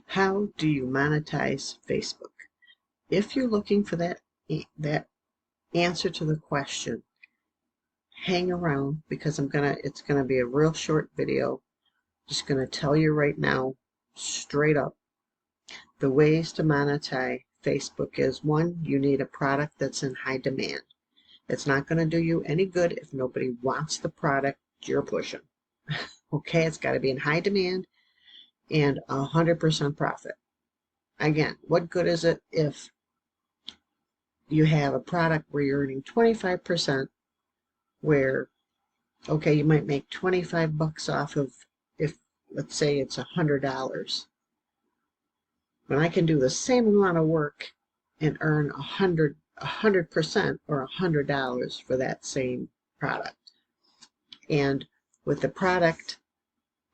How do you monetize Facebook? If you're looking for that answer to the question, hang around because it's gonna be a real short video. Just gonna tell you right now, straight up, the ways to monetize Facebook is: one, you need a product that's in high demand. It's not gonna do you any good if nobody wants the product you're pushing. Okay, it's got to be in high demand and 100% profit. Again, what good is it if you have a product where you're earning 25%, where, okay, you might make 25 bucks off of, if let's say it's $100, when I can do the same amount of work and earn 100% or $100 for that same product. And with the product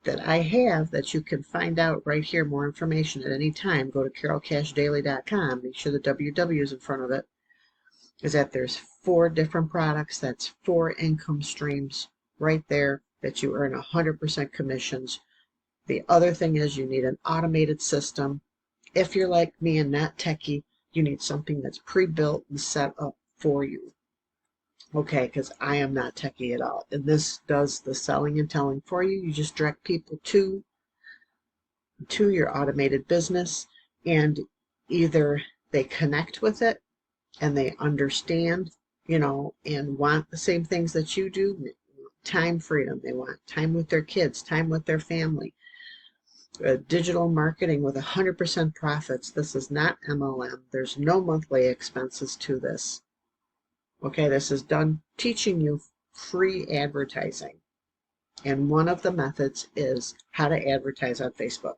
that I have, that you can find out right here, more information at any time, go to carolcashdaily.com, make sure the www is in front of it, is that there's 4 different products. That's 4 income streams right there that you earn 100% commissions. The other thing is you need an automated system. If you're like me and not techie, you need something that's pre-built and set up for you. Okay, because I am not techie at all. And this does the selling and telling for you. You just direct people to your automated business, and either they connect with it and they understand, and want the same things that you do. Time freedom. They want time with their kids, time with their family. Digital marketing with 100% profits. This is not MLM. There's no monthly expenses to this. Okay, this is done teaching you free advertising. And one of the methods is how to advertise on Facebook.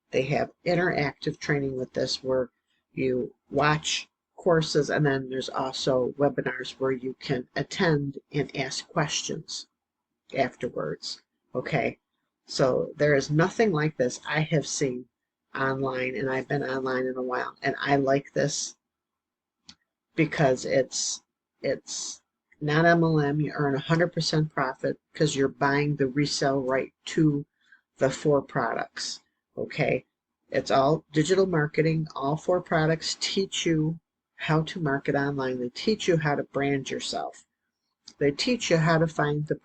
They have interactive training with this where you watch courses, and then there's also webinars where you can attend and ask questions afterwards. Okay, so there is nothing like this I have seen online, and I've been online in a while, and I like this because it's not MLM. You earn 100% profit because you're buying the resale right to the 4 products. Okay, it's all digital marketing. All 4 products teach you how to market online. They teach you how to brand yourself. They teach you how to find the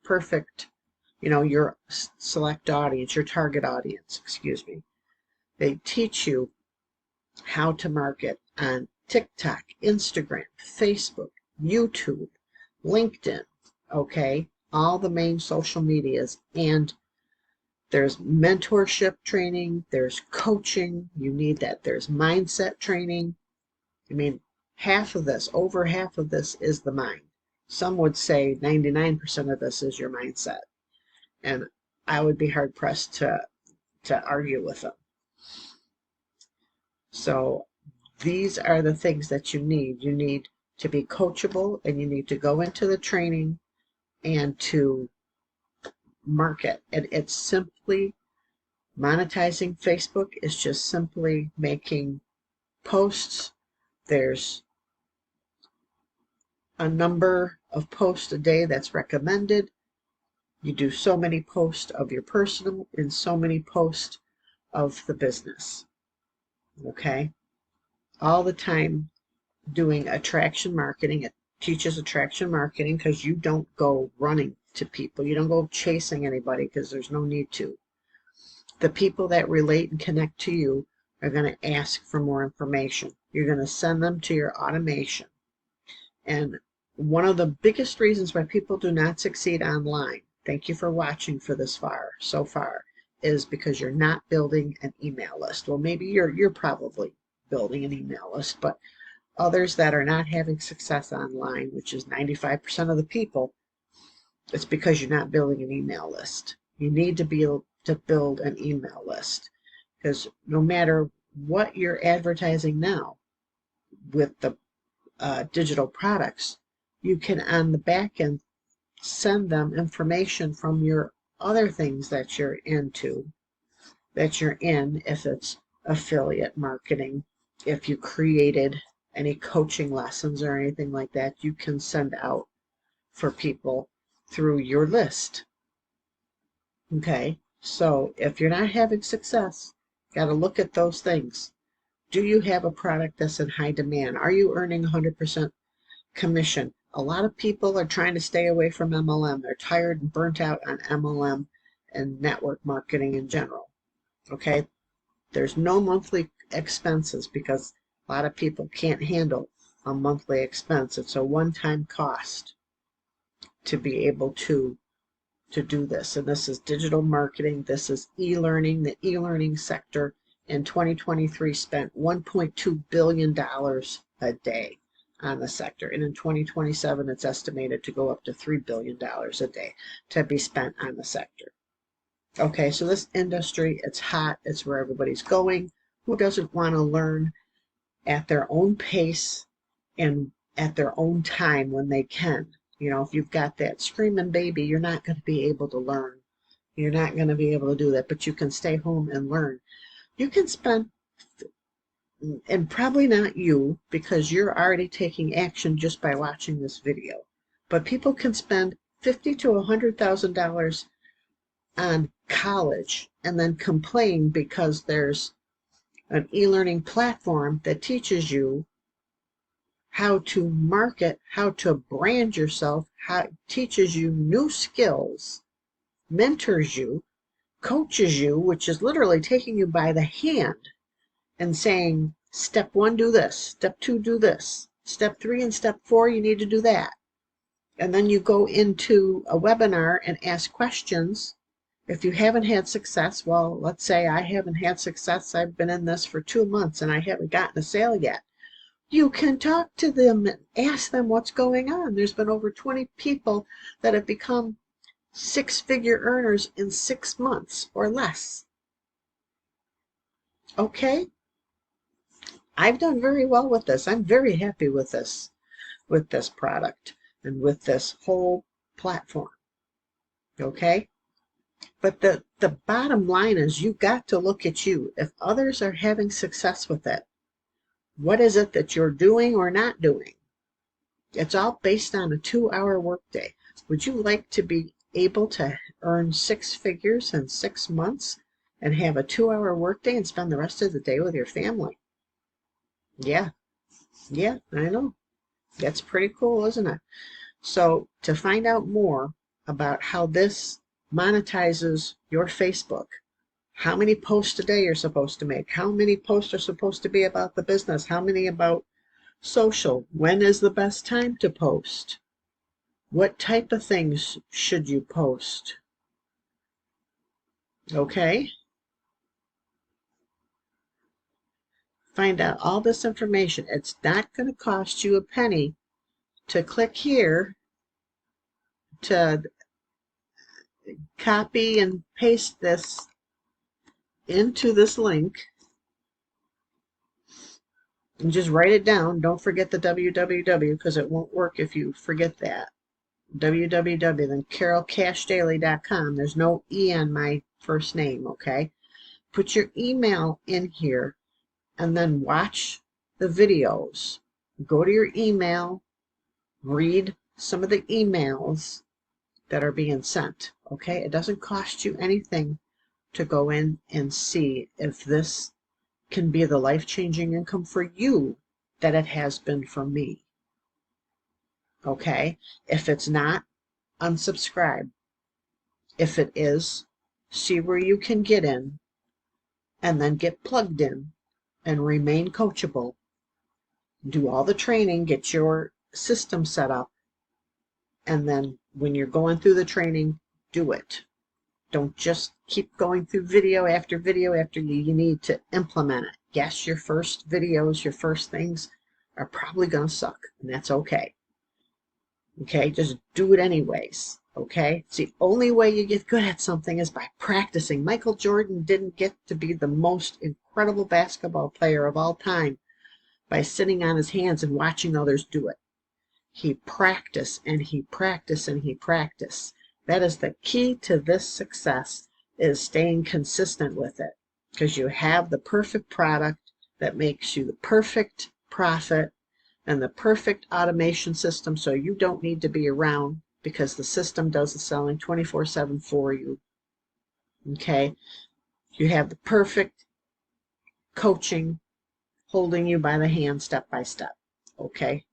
perfect, your select audience, your target audience, excuse me. They teach you how to market on TikTok, Instagram, Facebook, YouTube, LinkedIn, okay, all the main social medias. And there's mentorship training, there's coaching, you need that, there's mindset training. I mean, over half of this is the mind. Some would say 99% of this is your mindset. And I would be hard pressed to argue with them. So these are the things that you need. You need to be coachable, and you need to go into the training and to market. And it's simply monetizing Facebook is just simply making posts. There's a number of posts a day that's recommended. You do so many posts of your personal and so many posts of the business. Okay? All the time doing attraction marketing. It teaches attraction marketing because you don't go running to people. You don't go chasing anybody because there's no need to. The people that relate and connect to you are going to ask for more information. You're going to send them to your automation. And one of the biggest reasons why people do not succeed online, thank you for watching for this so far, is because you're not building an email list. Well, maybe you're probably building an email list, but others that are not having success online, which is 95% of the people, it's because you're not building an email list. You need to be able to build an email list, because no matter what you're advertising now with the digital products, you can on the back end send them information from your other things that you're in, if it's affiliate marketing. If you created any coaching lessons or anything like that, you can send out for people through your list. Okay, so if you're not having success, Got to look at those things. Do you have a product that's in high demand? Are you earning 100% commission? A lot of people are trying to stay away from MLM. They're tired and burnt out on MLM and network marketing in general. Okay? There's no monthly expenses because a lot of people can't handle a monthly expense. It's a one-time cost to be able to do this. And this is digital marketing. This is e-learning. The e-learning sector in 2023 spent $1.2 billion a day on the sector. And in 2027, it's estimated to go up to $3 billion a day to be spent on the sector. Okay, so this industry, it's hot. It's where everybody's going. Who doesn't want to learn at their own pace and at their own time when they can? You know, if you've got that screaming baby, you're not going to be able to learn. You're not going to be able to do that, but you can stay home and learn. You can spend, and probably not you, because you're already taking action just by watching this video, but people can spend $50,000 to $100,000 on college and then complain because there's an e-learning platform that teaches you how to market, how to brand yourself, how teaches you new skills, mentors you, coaches you, which is literally taking you by the hand and saying, step 1, do this, step 2, do this, step 3 and step 4, you need to do that. And then you go into a webinar and ask questions. If you haven't had success, well, let's say I haven't had success. I've been in this for 2 months and I haven't gotten a sale yet. You can talk to them and ask them what's going on. There's been over 20 people that have become 6-figure earners in 6 months or less. Okay? I've done very well with this. I'm very happy with this product and with this whole platform. Okay? But the bottom line is you got to look at you. If others are having success with it, what is it that you're doing or not doing? It's all based on a 2-hour workday. Would you like to be able to earn 6 figures in 6 months and have a 2-hour workday and spend the rest of the day with your family? Yeah, I know. That's pretty cool, isn't it? So to find out more about how this monetizes your Facebook, how many posts a day you're supposed to make, how many posts are supposed to be about the business, how many about social, when is the best time to post, what type of things should you post, okay? Find out all this information. It's not going to cost you a penny to click here to copy and paste this into this link and just write it down. Don't forget the www because it won't work if you forget that. www, then carolcashdaily.com. There's no E on my first name, okay? Put your email in here and then watch the videos. Go to your email, read some of the emails that are being sent, okay? It doesn't cost you anything to go in and see if this can be the life-changing income for you that it has been for me, okay? If it's not, unsubscribe. If it is, see where you can get in and then get plugged in and remain coachable. Do all the training, get your system set up, and then when you're going through the training, do it. Don't just keep going through video after video after you need to implement it. Yes, your first videos, your first things are probably going to suck, and that's okay. Okay, just do it anyways. Okay, it's the only way you get good at something is by practicing. Michael Jordan didn't get to be the most incredible basketball player of all time by sitting on his hands and watching others do it. He practiced and he practiced and he practiced. That is the key to this success, is staying consistent with it, because you have the perfect product that makes you the perfect profit and the perfect automation system, so you don't need to be around because the system does the selling 24/7 for you. Okay? You have the perfect coaching, holding you by the hand step by step. Okay?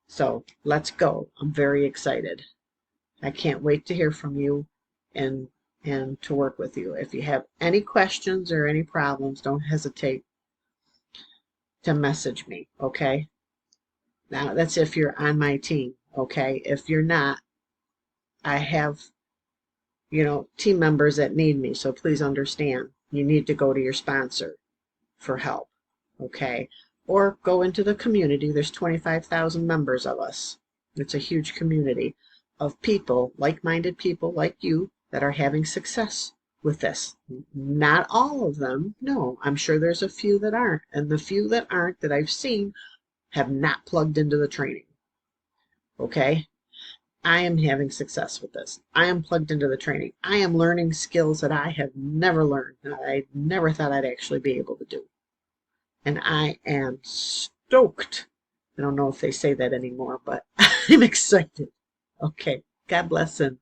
So let's go. I'm very excited. I can't wait to hear from you and to work with you. If you have any questions or any problems, don't hesitate to message me, okay? Now, that's if you're on my team, okay? If you're not, I have, team members that need me, so please understand. You need to go to your sponsor for help, okay? Or go into the community. There's 25,000 members of us. It's a huge community of people, like-minded people like you, that are having success with this. Not all of them, no. I'm sure there's a few that aren't. And the few that aren't that I've seen have not plugged into the training, okay? I am having success with this. I am plugged into the training. I am learning skills that I have never learned, that I never thought I'd actually be able to do. And I am stoked. I don't know if they say that anymore, but I'm excited. Okay. God bless and